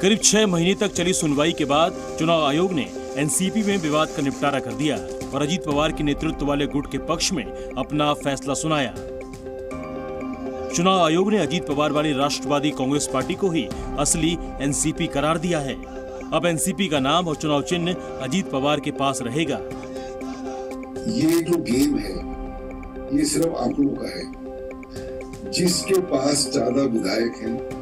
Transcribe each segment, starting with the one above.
करीब 6 महीने तक चली सुनवाई के बाद चुनाव आयोग ने एनसीपी में विवाद का निपटारा कर दिया और अजीत पवार के नेतृत्व वाले गुट के पक्ष में अपना फैसला सुनाया। चुनाव आयोग ने अजीत पवार वाली राष्ट्रवादी कांग्रेस पार्टी को ही असली एनसीपी करार दिया है। अब एनसीपी का नाम और चुनाव चिन्ह अजीत पवार के पास रहेगा। ये जो गेम है ये सिर्फ आप लोगों का है। जिसके पास ज्यादा विधायक हैं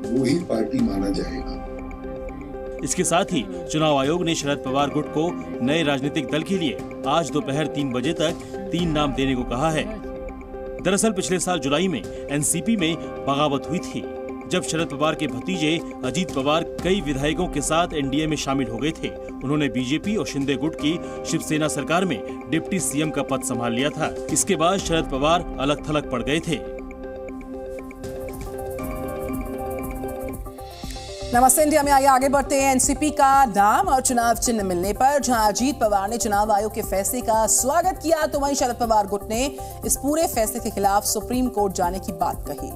वो ही पार्टी माना जाएगा। इसके साथ ही चुनाव आयोग ने शरद पवार गुट को नए राजनीतिक दल के लिए आज दोपहर 3 बजे तक 3 नाम देने को कहा है। दरअसल पिछले साल जुलाई में एनसीपी में बगावत हुई थी, जब शरद पवार के भतीजे अजीत पवार कई विधायकों के साथ एनडीए में शामिल हो गए थे। उन्होंने बीजेपी और शिंदे गुट की शिवसेना सरकार में डिप्टी सीएम का पद संभाल लिया था। इसके बाद शरद पवार अलग थलग पड़ गए थे। नमस्ते इंडिया में आइए आगे बढ़ते हैं। एनसीपी का नाम और चुनाव चिन्ह मिलने पर जहां अजीत पवार ने चुनाव आयोग के फैसले का स्वागत किया, तो वहीं शरद पवार गुट ने इस पूरे फैसले के खिलाफ सुप्रीम कोर्ट जाने की बात कही।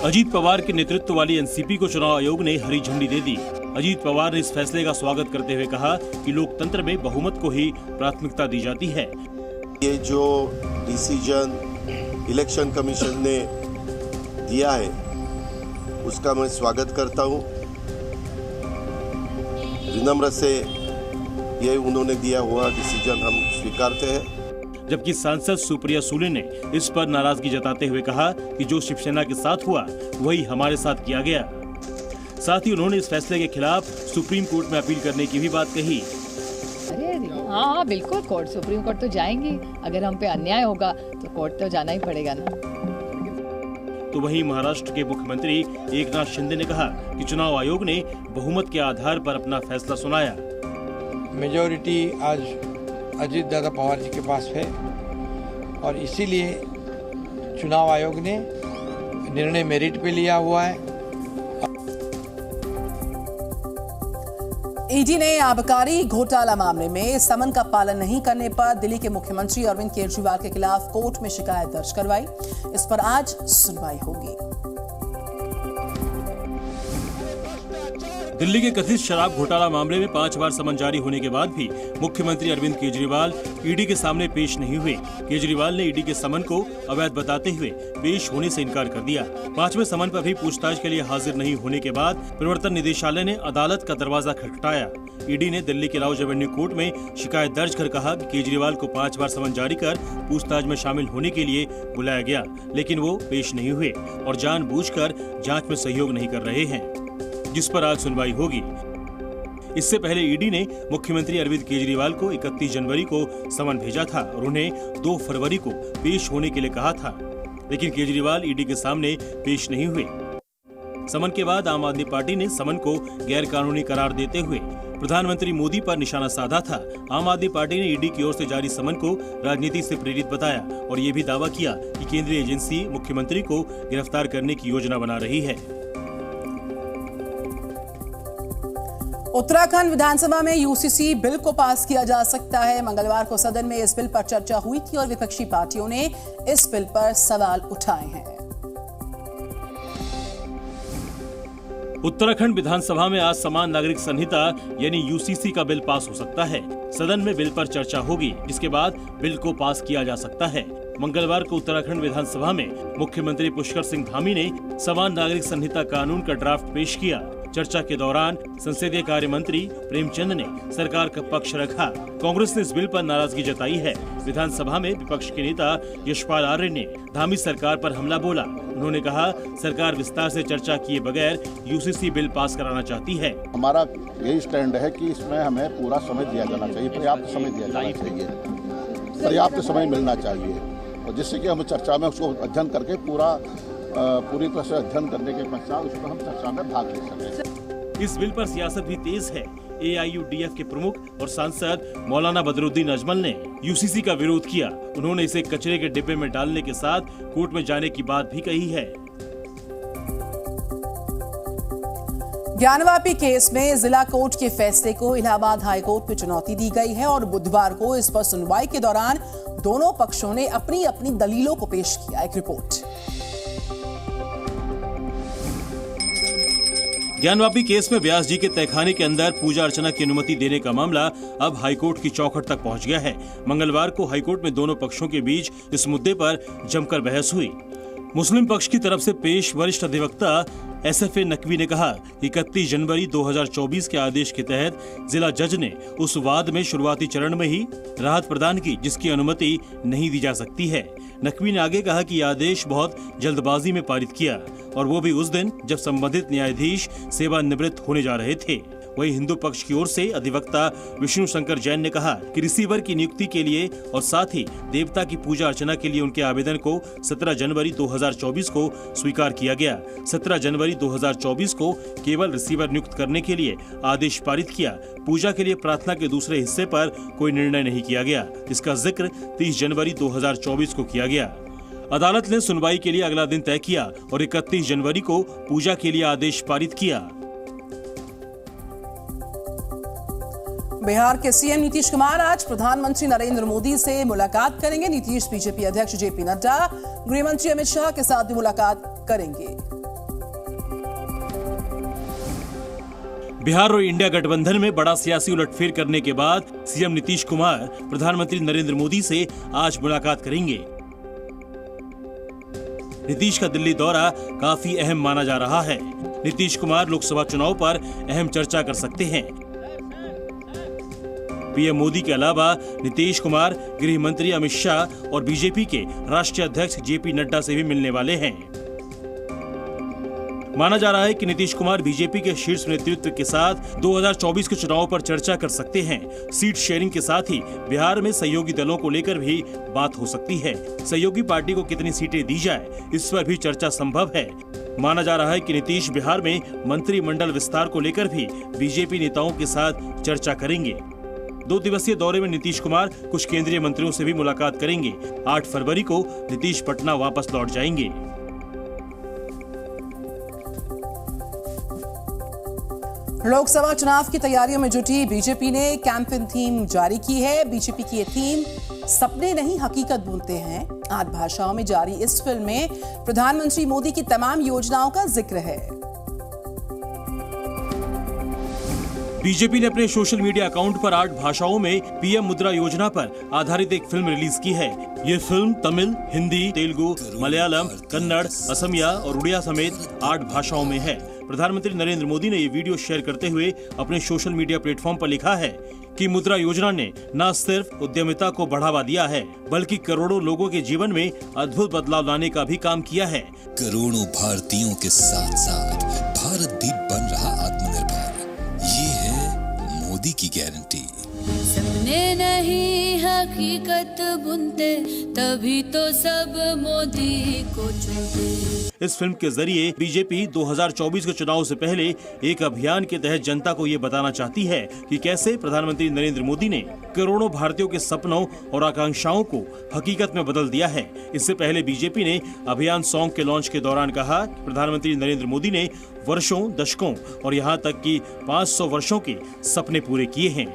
अजीत पवार के नेतृत्व वाली एनसीपी को चुनाव आयोग ने हरी झंडी दे दी। अजीत पवार ने इस फैसले का स्वागत करते हुए कहा कि लोकतंत्र में बहुमत को ही प्राथमिकता दी जाती है। ये जो डिसीजन इलेक्शन कमीशन ने दिया है उसका मैं स्वागत करता हूँ। विनम्र से ये उन्होंने दिया हुआ डिसीजन हम स्वीकारते हैं। जबकि सांसद सुप्रिया सुले ने इस पर नाराजगी जताते हुए कहा कि जो शिवसेना के साथ हुआ वही हमारे साथ किया गया। साथ ही उन्होंने इस फैसले के खिलाफ सुप्रीम कोर्ट में अपील करने की भी बात कही। हाँ बिल्कुल, कोर्ट सुप्रीम कोर्ट तो जाएंगे। अगर हम पे अन्याय होगा तो कोर्ट तो जाना ही पड़ेगा ना। तो वहीं महाराष्ट्र के मुख्यमंत्री एकनाथ शिंदे ने कहा कि चुनाव आयोग ने बहुमत के आधार पर अपना फैसला सुनाया। मेजॉरिटी आज अजीत दादा पवार जी के पास है और इसीलिए चुनाव आयोग ने निर्णय मेरिट पे लिया हुआ है। ईडी ने आबकारी घोटाला मामले में समन का पालन नहीं करने पर दिल्ली के मुख्यमंत्री अरविंद केजरीवाल के खिलाफ कोर्ट में शिकायत दर्ज करवाई। इस पर आज सुनवाई होगी। दिल्ली के कथित शराब घोटाला मामले में 5 बार समन जारी होने के बाद भी मुख्यमंत्री अरविंद केजरीवाल ईडी के सामने पेश नहीं हुए। केजरीवाल ने ईडी के समन को अवैध बताते हुए पेश होने से इनकार कर दिया। 5वें समन पर भी पूछताछ के लिए हाजिर नहीं होने के बाद प्रवर्तन निदेशालय ने अदालत का दरवाजा खटखटाया। ईडी ने दिल्ली के लाहौर एवेन्यू कोर्ट में शिकायत दर्ज कर कहा कि केजरीवाल को 5 बार समन जारी कर पूछताछ में शामिल होने के लिए बुलाया गया, लेकिन वो पेश नहीं हुए और जानबूझकर जांच में सहयोग नहीं कर रहे हैं, जिस पर आज सुनवाई होगी। इससे पहले ईडी ने मुख्यमंत्री अरविंद केजरीवाल को 31 जनवरी को समन भेजा था और उन्हें 2 फरवरी को पेश होने के लिए कहा था, लेकिन केजरीवाल ईडी के सामने पेश नहीं हुए। समन के बाद आम आदमी पार्टी ने समन को गैर कानूनी करार देते हुए प्रधानमंत्री मोदी पर निशाना साधा था। आम आदमी पार्टी ने ईडी की ओर से जारी समन को राजनीति से प्रेरित बताया और ये भी दावा किया कि केंद्रीय एजेंसी मुख्यमंत्री को गिरफ्तार करने की योजना बना रही है। उत्तराखंड विधानसभा में यूसीसी बिल को पास किया जा सकता है। मंगलवार को सदन में इस बिल पर चर्चा हुई थी और विपक्षी पार्टियों ने इस बिल पर सवाल उठाए हैं। उत्तराखंड विधानसभा में आज समान नागरिक संहिता यानी यूसीसी का बिल पास हो सकता है। सदन में बिल पर चर्चा होगी, जिसके बाद बिल को पास किया जा सकता है। मंगलवार को उत्तराखंड विधानसभा में मुख्यमंत्री पुष्कर सिंह धामी ने समान नागरिक संहिता कानून का ड्राफ्ट पेश किया। चर्चा के दौरान संसदीय कार्य मंत्री प्रेमचंद ने सरकार का पक्ष रखा। कांग्रेस ने इस बिल पर नाराजगी जताई है। विधानसभा में विपक्ष के नेता यशपाल आर्य ने धामी सरकार पर हमला बोला। उन्होंने कहा, सरकार विस्तार से चर्चा किए बगैर यूसीसी बिल पास कराना चाहती है। हमारा यही स्टैंड है कि इसमें हमें पूरा समय दिया जाना चाहिए, पर्याप्त समय दिया जाना चाहिए, पर्याप्त समय मिलना चाहिए, और जिससे कि हम चर्चा में उसको अध्ययन करके पूरी तरह से अध्ययन करने के पश्चात उसको हम चर्चा में भाग ले सकें। इस बिल पर सियासत भी तेज है। एआईयूडीएफ के प्रमुख और सांसद मौलाना बदरुद्दीन अजमल ने यूसीसी का विरोध किया। उन्होंने इसे कचरे के डिब्बे में डालने के साथ कोर्ट में जाने की बात भी कही है। ज्ञानवापी केस में जिला कोर्ट के फैसले को इलाहाबाद हाई कोर्ट में चुनौती दी गई है और बुधवार को इस पर सुनवाई के दौरान दोनों पक्षों ने अपनी अपनी दलीलों को पेश किया। एक रिपोर्ट। ज्ञानवापी केस में व्यास जी के तहखाने के अंदर पूजा अर्चना की अनुमति देने का मामला अब हाईकोर्ट की चौखट तक पहुंच गया है। मंगलवार को हाईकोर्ट में दोनों पक्षों के बीच इस मुद्दे पर जमकर बहस हुई। मुस्लिम पक्ष की तरफ से पेश वरिष्ठ अधिवक्ता SFA नकवी ने कहा, 31 जनवरी 2024 के आदेश के तहत जिला जज ने उस वाद में शुरुआती चरण में ही राहत प्रदान की जिसकी अनुमति नहीं दी जा सकती है। नकवी ने आगे कहा कि यह आदेश बहुत जल्दबाजी में पारित किया और वो भी उस दिन जब संबंधित न्यायाधीश सेवानिवृत्त होने जा रहे थे। वहीं हिंदू पक्ष की ओर से अधिवक्ता विष्णु शंकर जैन ने कहा कि रिसीवर की नियुक्ति के लिए और साथ ही देवता की पूजा अर्चना के लिए उनके आवेदन को 17 जनवरी 2024 को स्वीकार किया गया। 17 जनवरी 2024 को केवल रिसीवर नियुक्त करने के लिए आदेश पारित किया। पूजा के लिए प्रार्थना के दूसरे हिस्से पर कोई निर्णय नहीं किया गया। इसका जिक्र 30 जनवरी 2024 को किया गया। अदालत ने सुनवाई के लिए अगला दिन तय किया और 31 जनवरी को पूजा के लिए आदेश पारित किया। बिहार के सीएम नीतीश कुमार आज प्रधानमंत्री नरेंद्र मोदी से मुलाकात करेंगे। नीतीश बीजेपी अध्यक्ष जेपी नड्डा, गृह मंत्री अमित शाह के साथ भी मुलाकात करेंगे। बिहार और इंडिया गठबंधन में बड़ा सियासी उलटफेर करने के बाद सीएम नीतीश कुमार प्रधानमंत्री नरेंद्र मोदी से आज मुलाकात करेंगे। नीतीश का दिल्ली दौरा काफी अहम माना जा रहा है। नीतीश कुमार लोकसभा चुनाव पर अहम चर्चा कर सकते हैं। पीएम मोदी के अलावा नीतीश कुमार गृह मंत्री अमित शाह और बीजेपी के राष्ट्रीय अध्यक्ष जेपी नड्डा से भी मिलने वाले हैं। माना जा रहा है कि नीतीश कुमार बीजेपी के शीर्ष नेतृत्व के साथ 2024 के चुनाव पर चर्चा कर सकते हैं। सीट शेयरिंग के साथ ही बिहार में सहयोगी दलों को लेकर भी बात हो सकती है। सहयोगी पार्टी को कितनी सीटें दी जाए, इस पर भी चर्चा संभव है। माना जा रहा है कि नीतीश बिहार में मंत्रिमंडल विस्तार को लेकर भी बीजेपी नेताओं के साथ चर्चा करेंगे। 2 दिवसीय दौरे में नीतीश कुमार कुछ केंद्रीय मंत्रियों से भी मुलाकात करेंगे। 8 फरवरी को नीतीश पटना वापस लौट जाएंगे। लोकसभा चुनाव की तैयारियों में जुटी बीजेपी ने कैंपेन थीम जारी की है। बीजेपी की ये थीम सपने नहीं हकीकत बुनते हैं। 8 भाषाओं में जारी इस फिल्म में प्रधानमंत्री मोदी की तमाम योजनाओं का जिक्र है। बीजेपी ने अपने सोशल मीडिया अकाउंट पर 8 भाषाओं में पीएम मुद्रा योजना पर आधारित एक फिल्म रिलीज की है। ये फिल्म तमिल, हिंदी, तेलुगु, मलयालम, कन्नड़, असमिया और उड़िया समेत 8 भाषाओं में है। प्रधानमंत्री नरेंद्र मोदी ने ये वीडियो शेयर करते हुए अपने सोशल मीडिया प्लेटफॉर्म पर लिखा है कि मुद्रा योजना ने न सिर्फ उद्यमिता को बढ़ावा दिया है बल्कि करोड़ों लोगों के जीवन में अद्भुत बदलाव लाने का भी काम किया है। करोड़ों भारतीयों के साथ साथ भारत भी बन रहा आत्मनिर्भर। ये है मोदी की गारंटी। सपने नहीं हकीकत बुनते, तभी तो सब मोदी को चुनते। इस फिल्म के जरिए बीजेपी 2024 के चुनाव से पहले एक अभियान के तहत जनता को ये बताना चाहती है कि कैसे प्रधानमंत्री नरेंद्र मोदी ने करोड़ों भारतीयों के सपनों और आकांक्षाओं को हकीकत में बदल दिया है। इससे पहले बीजेपी ने अभियान सॉन्ग के लॉन्च के दौरान कहा, प्रधानमंत्री नरेंद्र मोदी ने वर्षों, दशकों और यहाँ तक कि 500 वर्षों के सपने पूरे किए हैं।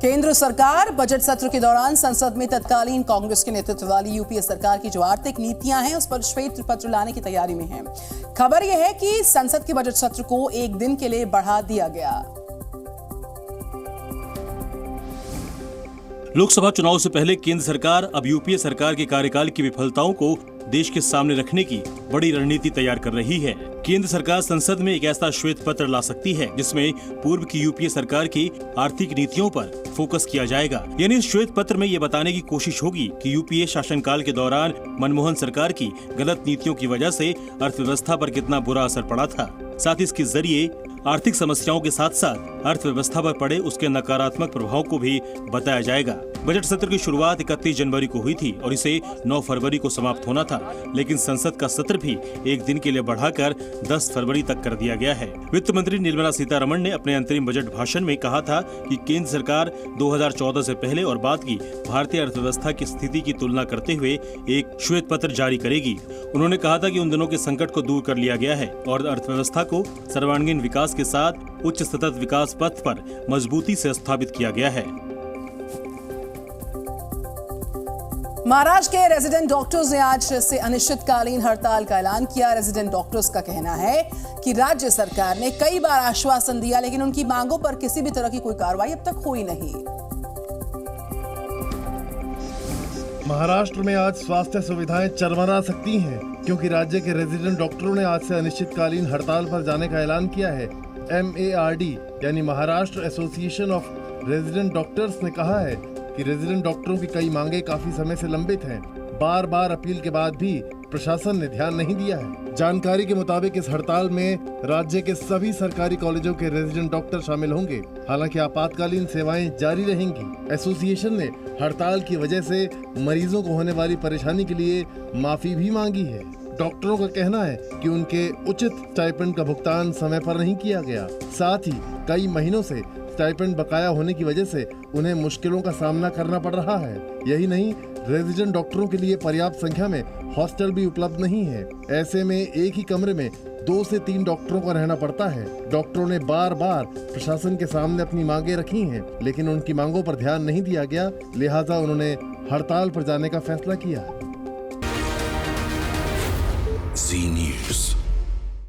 केंद्र सरकार बजट सत्र के दौरान संसद में तत्कालीन कांग्रेस के नेतृत्व वाली यूपीए सरकार की जो आर्थिक नीतियां हैं उस पर श्वेत पत्र लाने की तैयारी में है। खबर यह है कि संसद के बजट सत्र को 1 दिन के लिए बढ़ा दिया गया। लोकसभा चुनाव से पहले केंद्र सरकार अब यूपीए सरकार के कार्यकाल की विफलताओं को देश के सामने रखने की बड़ी रणनीति तैयार कर रही है। केंद्र सरकार संसद में एक ऐसा श्वेत पत्र ला सकती है जिसमें पूर्व की यूपीए सरकार की आर्थिक नीतियों पर फोकस किया जाएगा। यानी इस श्वेत पत्र में ये बताने की कोशिश होगी कि यूपीए शासनकाल के दौरान मनमोहन सरकार की गलत नीतियों की वजह से अर्थव्यवस्था पर कितना बुरा असर पड़ा था। साथ ही इसके जरिए आर्थिक समस्याओं के साथ साथ अर्थव्यवस्था पर पड़े उसके नकारात्मक प्रभाव को भी बताया जाएगा। बजट सत्र की शुरुआत 31 जनवरी को हुई थी और इसे 9 फरवरी को समाप्त होना था, लेकिन संसद का सत्र भी 1 दिन के लिए बढ़ाकर 10 फरवरी तक कर दिया गया है। वित्त मंत्री निर्मला सीतारमण ने अपने अंतरिम बजट भाषण में कहा था कि केंद्र सरकार 2014 से पहले और बाद की भारतीय अर्थव्यवस्था की स्थिति की तुलना करते हुए एक श्वेत पत्र जारी करेगी। उन्होंने कहा था कि उन दिनों के संकट को दूर कर लिया गया है और अर्थव्यवस्था को सर्वांगीण विकास के साथ उच्च सतत विकास पथ पर मजबूती से स्थापित किया गया है। महाराष्ट्र के रेजिडेंट डॉक्टर्स ने आज से अनिश्चितकालीन हड़ताल का ऐलान किया। रेजिडेंट डॉक्टर्स का कहना है कि राज्य सरकार ने कई बार आश्वासन दिया, लेकिन उनकी मांगों पर किसी भी तरह की कोई कार्रवाई अब तक हुई नहीं। महाराष्ट्र में आज स्वास्थ्य सुविधाएं चरमरा सकती हैं, क्योंकि राज्य के रेजिडेंट डॉक्टरों ने आज से अनिश्चितकालीन हड़ताल पर जाने का ऐलान किया है। MARD यानी Maharashtra association of resident doctors ने कहा है कि रेजिडेंट डॉक्टरों की कई मांगे काफी समय से लंबित हैं। बार बार अपील के बाद भी प्रशासन ने ध्यान नहीं दिया है। जानकारी के मुताबिक इस हड़ताल में राज्य के सभी सरकारी कॉलेजों के रेजिडेंट डॉक्टर शामिल होंगे। हालांकि आपातकालीन सेवाएं जारी रहेंगी। एसोसिएशन ने हड़ताल की वजह से मरीजों को होने वाली परेशानी के लिए माफी भी मांगी है। डॉक्टरों का कहना है कि उनके उचित स्टाइपेंड का भुगतान समय पर नहीं किया गया। साथ ही कई महीनों से स्टाइपेंड बकाया होने की वजह से उन्हें मुश्किलों का सामना करना पड़ रहा है। यही नहीं, रेजिडेंट डॉक्टरों के लिए पर्याप्त संख्या में हॉस्टल भी उपलब्ध नहीं है। ऐसे में एक ही कमरे में 2 से 3 डॉक्टरों का रहना पड़ता है। डॉक्टरों ने बार बार प्रशासन के सामने अपनी मांगे रखी हैं, लेकिन उनकी मांगों पर ध्यान नहीं दिया गया। लिहाजा उन्होंने हड़ताल पर जाने का फैसला किया। जी न्यूज़।